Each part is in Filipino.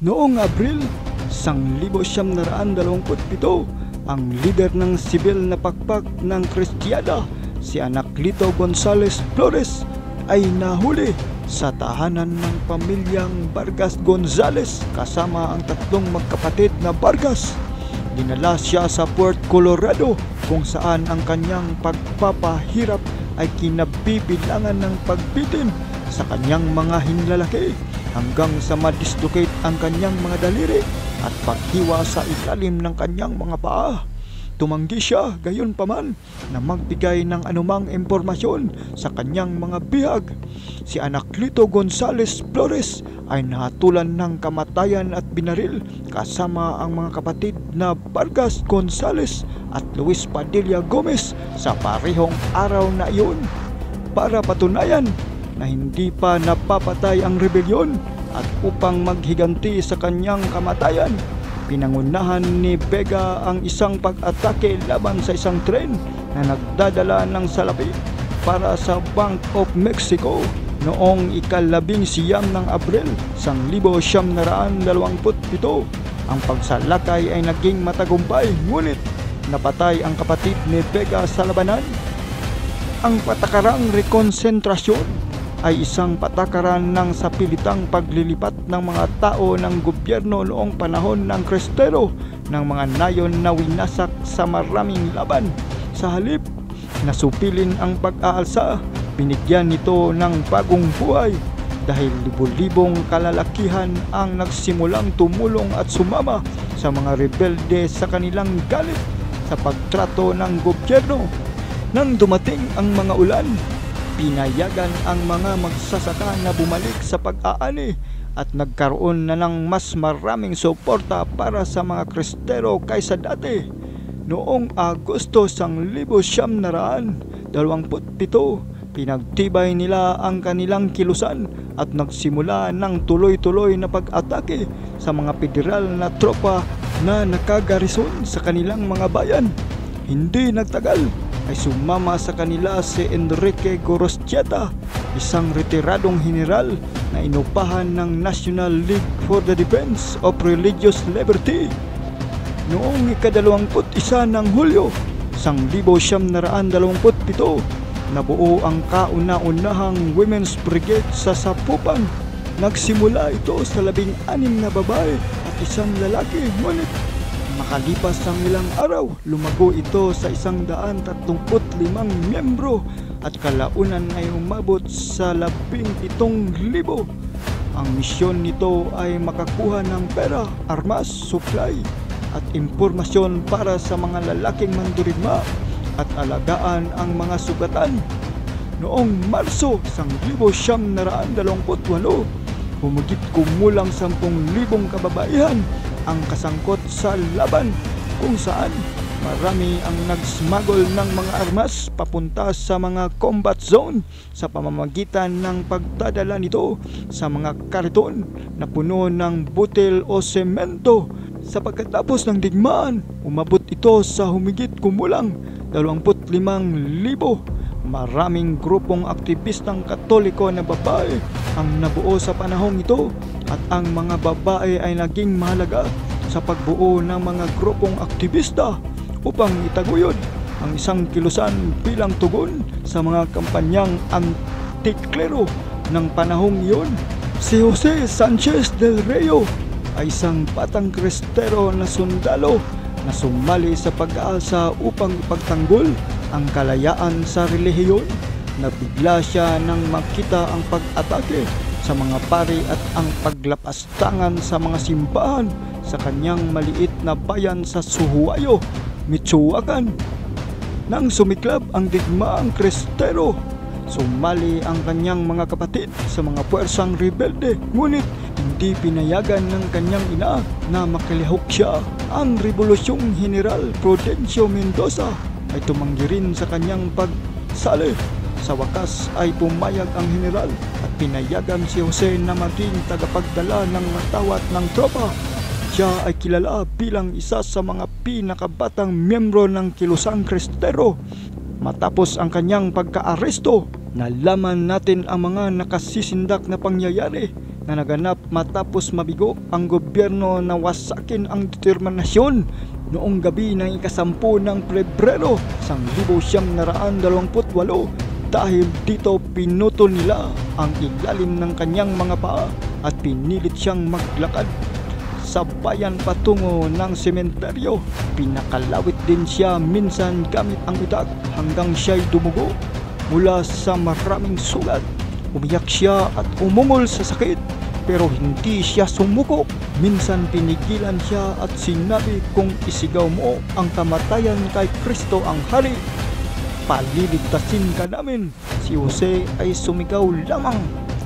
Noong Abril 1927, ang lider ng sibil na pakpak ng Kristiyada, si Anaklito Gonzales Flores, ay nahuli sa tahanan ng pamilyang Vargas Gonzales kasama ang tatlong magkapatid na Vargas. Dinala siya sa Port Colorado kung saan ang kanyang pagpapahirap ay kinabibilangan ng pagbitin sa kanyang mga hinlalaki hanggang sa madislocate ang kanyang mga daliri at paghiwa sa ilalim ng kanyang mga paa. Tumanggi siya gayon paman na magbigay ng anumang impormasyon sa kanyang mga bihag. Si Anaklito Gonzales Flores ay nahatulan ng kamatayan at binaril kasama ang mga kapatid na Vargas Gonzales at Luis Padilla Gomez sa parehong araw na iyon para patunayan na hindi pa napapatay ang rebelyon at upang maghiganti sa kanyang kamatayan. Pinangunahan ni Vega ang isang pag-atake laban sa isang tren na nagdadala ng salapi para sa Bank of Mexico noong ika-19 ng Abril 1927. Ang pagsalakay ay naging matagumpay ngunit napatay ang kapatid ni Vega sa labanan. Ang patakarang rekonsentrasyon ay isang patakaran ng sapilitang paglilipat ng mga tao ng gobyerno noong panahon ng Cristero ng mga nayon na winasak sa maraming laban. Sa halip na supilin ang pag-aalsa, binigyan nito ng bagong buhay dahil libo-libong kalalakihan ang nagsimulang tumulong at sumama sa mga rebelde sa kanilang galit sa pagtrato ng gobyerno. Nang dumating ang mga ulan, pinayagan ang mga magsasaka na bumalik sa pag-aani at nagkaroon na ng mas maraming suporta para sa mga Kristero kaysa dati. Noong Agosto 1927, pinagtibay nila ang kanilang kilusan at nagsimula ng tuloy-tuloy na pag-atake sa mga federal na tropa na nakagarison sa kanilang mga bayan. Hindi nagtagal ay sumama sa kanila si Enrique Gorostieta, isang retiradong general na inupahan ng National League for the Defense of Religious Liberty. Noong ika-21 ng Hulyo 1927, nabuo ang kauna-unahang Women's Brigade sa Zapopan. Nagsimula ito sa 16 na babae at isang lalaki, ngunit makalipas ang ilang araw, lumago ito sa 135 miyembro at kalaunan ay umabot sa 17,000. Ang misyon nito ay makakuha ng pera, armas, supply at impormasyon para sa mga lalaking mandurigma at alagaan ang mga sugatan. Noong Marso 1928, humigit kumulang 10,000 kababaihan ang kasangkot sa laban kung saan marami ang nagsmuggle ng mga armas papunta sa mga combat zone sa pamamagitan ng pagdadala nito sa mga kariton na puno ng butil o semento. Sa pagkatapos ng digmaan, umabot ito sa humigit kumulang 25,000. Maraming grupong aktivistang Katoliko na babae ang nabuo sa panahong ito at ang mga babae ay naging mahalaga sa pagbuo ng mga grupong aktivista upang itaguyod ang isang kilusan bilang tugon sa mga kampanyang antiklero ng panahong iyon. Si Jose Sanchez del Rio ay isang batang Kristero na sundalo na sumali sa pag-aalsa upang ipagtanggol ang kalayaan sa relihiyon. Nabigla siya nang makita ang pag-atake sa mga pari at ang paglapastangan sa mga simbahan sa kanyang maliit na bayan sa Suhuayo, Michoacan. Nang sumiklab ang digmaang Kristero, sumali ang kanyang mga kapatid sa mga puwersang rebelde, ngunit hindi pinayagan ng kanyang ina na makilihok siya. Ang Rebolusyong General Prudencio Mendoza ay tumanggi rin sa kanyang pagsali. Sa wakas ay pumayag ang general at pinayagan si Jose na maging tagapagdala ng matawat ng tropa. Siya ay kilala bilang isa sa mga pinakabatang miyembro ng kilusang Kristero. Matapos ang kanyang pagka-aresto, nalaman natin ang mga nakasisindak na pangyayari na naganap matapos mabigo ang gobyerno na wasakin ang determinasyon noong gabi ng ika-10 ng Pebrero 1928 dahil dito pinutol nila ang ilalim ng kanyang mga paa at pinilit siyang maglakad sa bayan patungo ng sementeryo. Pinakalawit din siya minsan gamit ang utak hanggang siya'y dumugo mula sa maraming sugat. Umiyak siya at umungol sa sakit pero hindi siya sumuko. Minsan pinigilan siya at sinabi, kung isigaw mo ang kamatayan kay Kristo ang hari, paliligtasin ka namin. Si Jose ay sumigaw lamang,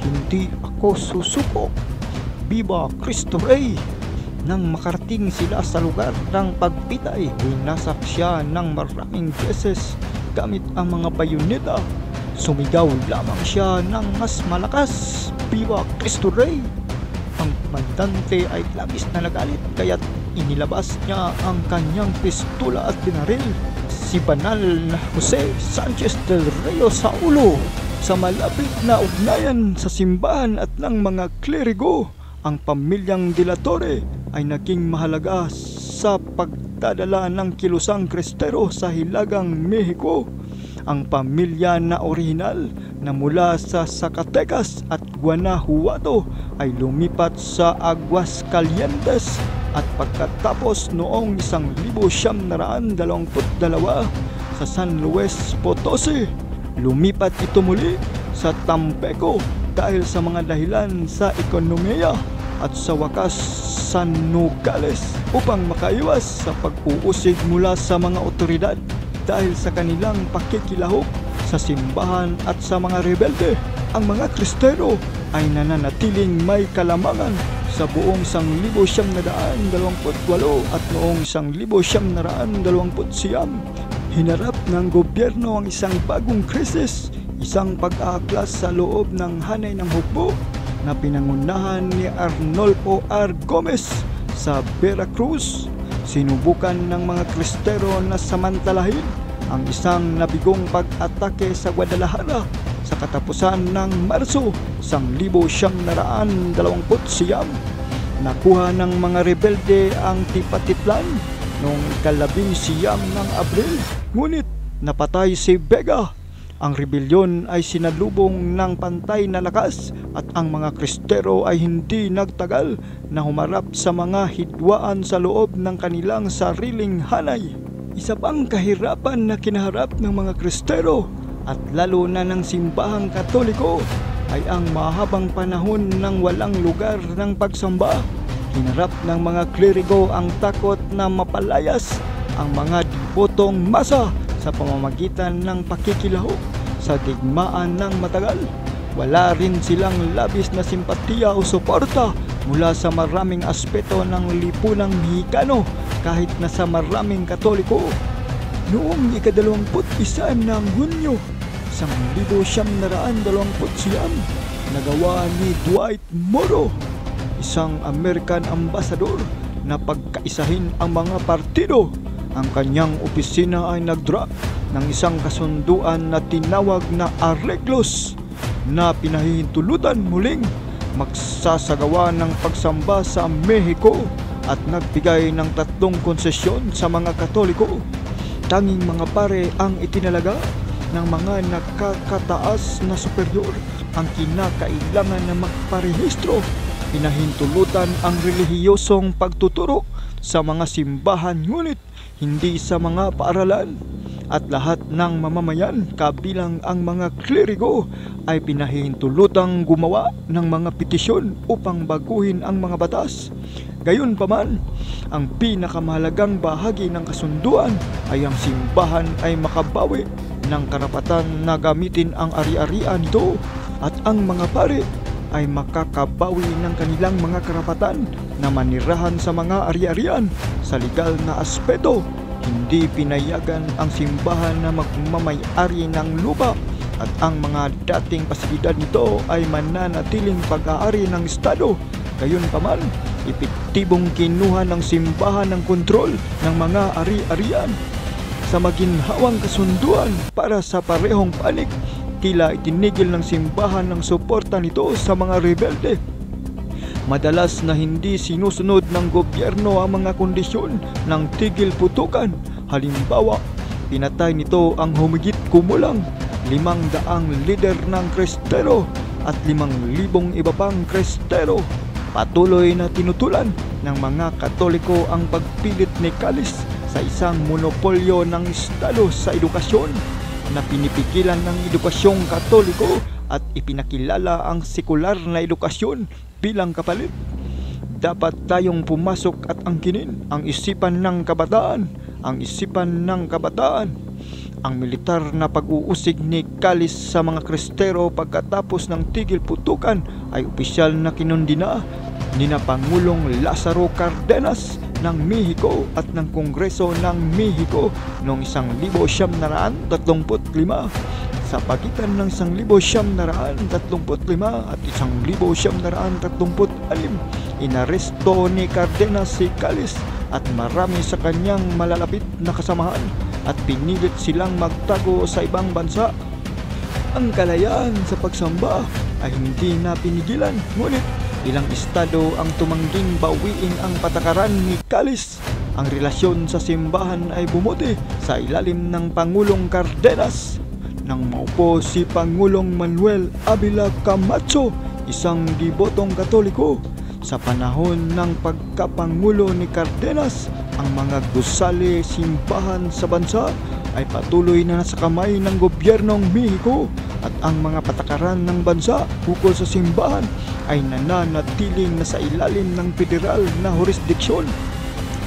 hindi ako susuko. Viva Cristo Rey! Nang makarating sila sa lugar ng pagpitay, winasak siya ng maraming beses gamit ang mga bayoneta. Sumigaw lamang siya ng mas malakas, Viva Cristo Rey! Ang komandante ay labis na nagalit kaya't inilabas niya ang kanyang pistola at binaril si banal na Jose Sanchez del Rio Saulo sa malapit na ugnayan sa simbahan at ng mga klerigo. Ang pamilyang De la Torre ay naging mahalaga sa pagdadala ng kilusang Kristero sa Hilagang Mexico. Ang pamilya na orihinal na mula sa Zacatecas at Guanajuato ay lumipat sa Aguascalientes at pagkatapos noong 1922 sa San Luis Potosi, lumipat ito muli sa Tampico dahil sa mga dahilan sa ekonomiya at sa wakas sa Nogales upang makaiwas sa pag-uusig mula sa mga otoridad dahil sa kanilang pakikilahok sa simbahan at sa mga rebelde. Ang mga Kristero ay nananatiling may kalamangan sa buong 1928 at noong 1929. Hinarap ng gobyerno ang isang bagong krisis, isang pag-aaklas sa loob ng hanay ng hukbo na pinangunahan ni Arnolfo R. Gomez sa Veracruz. Sinubukan ng mga Kristero na samantalahin ang isang nabigong pag-atake sa Guadalajara sa katapusan ng Marso 1929. Nakuha ng mga rebelde ang Tipatitlan noong 19 ng Abril, ngunit napatay si Vega. Ang rebelyon ay sinalubong ng pantay na lakas at ang mga Kristero ay hindi nagtagal na humarap sa mga hidwaan sa loob ng kanilang sariling hanay. Isa pang kahirapan na kinaharap ng mga Kristero at lalo na ng simbahang Katoliko ay ang mahabang panahon ng walang lugar ng pagsamba. Hinarap ng mga klerigo ang takot na mapalayas ang mga debotong masa sa pamamagitan ng pakikilahok sa digmaan ng matagal. Wala rin silang labis na simpatiya o suporta mula sa maraming aspeto ng lipunang Mexicano kahit na sa maraming Katoliko. Noong ika-21 ng Hunyo 1929, nagawa ni Dwight Morrow, isang American ambassador, na pagkaisahin ang mga partido. Ang kanyang opisina ay nag-draft ng isang kasunduan na tinawag na Arreglos na pinahihintulutan muling magsasagawa ng pagsamba sa Mexico at nagbigay ng 3 konsesyon sa mga Katoliko. Tanging mga pare ang itinalaga ng mga nakakataas na superior ang kinakailangan na magparehistro. Pinahintulutan ang relihiyosong pagtuturo sa mga simbahan ngunit hindi sa mga paaralan, at lahat ng mamamayan kabilang ang mga klerigo ay pinahihintulutang gumawa ng mga petisyon upang baguhin ang mga batas. Gayunpaman, ang pinakamahalagang bahagi ng kasunduan ay ang simbahan ay makabawi ng karapatan na gamitin ang ari-arian nito at ang mga pare ay makakabawi ng kanilang mga karapatan na manirahan sa mga ari-arian sa legal na aspeto. Hindi pinayagan ang simbahan na magmamay-ari ng lupa at ang mga dating pasilidad nito ay mananatiling pag-aari ng Estado. Gayunpaman, epektibong kinuha ng simbahan ng kontrol ng mga ari-arian. Sa maginhawang kasunduan para sa parehong panig, tila itinigil ng simbahan ng suporta nito sa mga rebelde. Madalas na hindi sinusunod ng gobyerno ang mga kondisyon ng tigil putukan. Halimbawa, pinatay nito ang humigit kumulang 500 lider ng Kristero at 5,000 iba pang Kristero. Patuloy na tinutulan ng mga Katoliko ang pagpilit ni Calles sa isang monopolyo ng Estado sa edukasyon na pinipigilan ng edukasyong Katoliko at ipinakilala ang sekular na edukasyon bilang kapalit. Dapat tayong pumasok at angkinin ang isipan ng kabataan, Ang militar na pag-uusig ni Calles sa mga Kristero pagkatapos ng tigil putukan ay opisyal na kinundina ni na Pangulong Lázaro Cárdenas ng Mexico at ng Kongreso ng Mexico noong 1935. Sa pagitan ng 1935 at 1936, inaresto ni Cárdenas si Calles at marami sa kanyang malalapit na kasamahan at pinilit silang magtago sa ibang bansa. Ang kalayaan sa pagsamba ay hindi na pinigilan, ngunit ilang estado ang tumangging bawiin ang patakaran ni Calles. Ang relasyon sa simbahan ay bumuti sa ilalim ng Pangulong Cárdenas. Nang maupo si Pangulong Manuel Ávila Camacho, isang dibotong Katoliko. Sa panahon ng pagkapangulo ni Cárdenas, ang mga gusali simbahan sa bansa ay patuloy na nasa kamay ng gobyernong Mexico at ang mga patakaran ng bansa ukol sa simbahan ay nananatiling nasa ilalim ng federal na jurisdiksyon.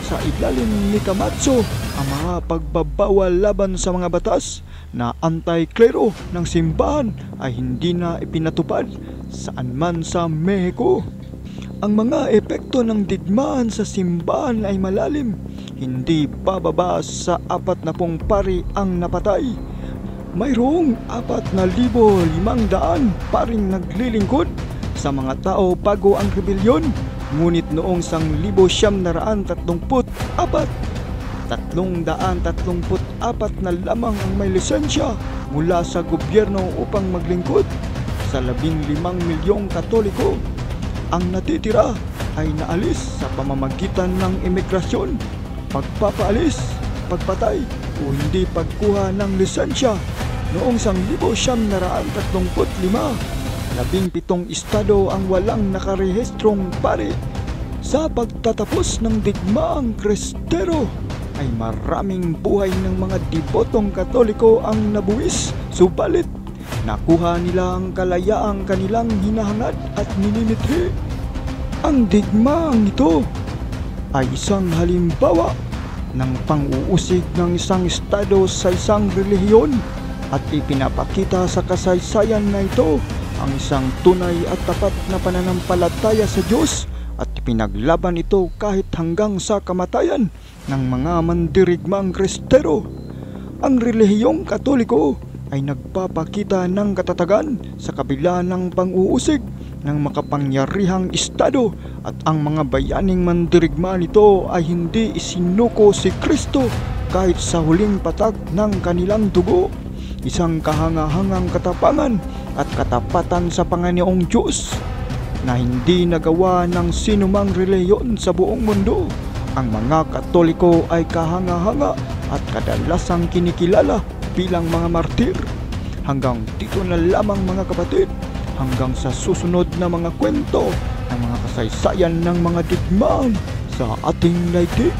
Sa ilalim ni Camacho, ang mga pagbabawal laban sa mga batas na anti-klero ng simbahan ay hindi na ipinatupad saan man sa Mexico. Ang mga epekto ng digmaan sa simbahan ay malalim. Hindi bababa sa 40 pari ang napatay. Mayroong 4,500 paring naglilingkod sa mga tao bago ang rebelyon. Ngunit noong 1934, 334 na lamang ang may lisensya mula sa gobyerno upang maglingkod sa 15 milyong Katoliko. Ang natitira ay naalis sa pamamagitan ng imigrasyon, pagpapaalis, pagpatay o hindi pagkuha ng lisensya. Noong 1935, 17 estado ang walang nakarehistrong pari. Sa pagtatapos ng digmaang Kristero ay maraming buhay ng mga dibotong Katoliko ang nabuwis, subalit nakuha nila ang kalayaang kanilang hinahangad at minimithi. Ang digmaang ito ay isang halimbawa ng pang-uusig ng isang estado sa isang relihiyon at ipinapakita sa kasaysayan na ito ang isang tunay at tapat na pananampalataya sa Diyos at pinaglaban ito kahit hanggang sa kamatayan ng mga mandirigmang Kristero. Ang relihiyong Katoliko ay nagpapakita ng katatagan sa kabila ng pang-uusig ng makapangyarihang estado at ang mga bayaning mandirigma nito ay hindi isinuko si Kristo kahit sa huling patak ng kanilang dugo. Isang kahangahangang katapangan at katapatan sa Panginoong Diyos na hindi nagawa ng sinumang relihiyon sa buong mundo. Ang mga Katoliko ay kahanga-hanga at kadalasang kinikilala bilang mga martir. Hanggang dito na lamang mga kapatid, hanggang sa susunod na mga kwento ng mga kasaysayan ng mga digmaan sa ating daigdig.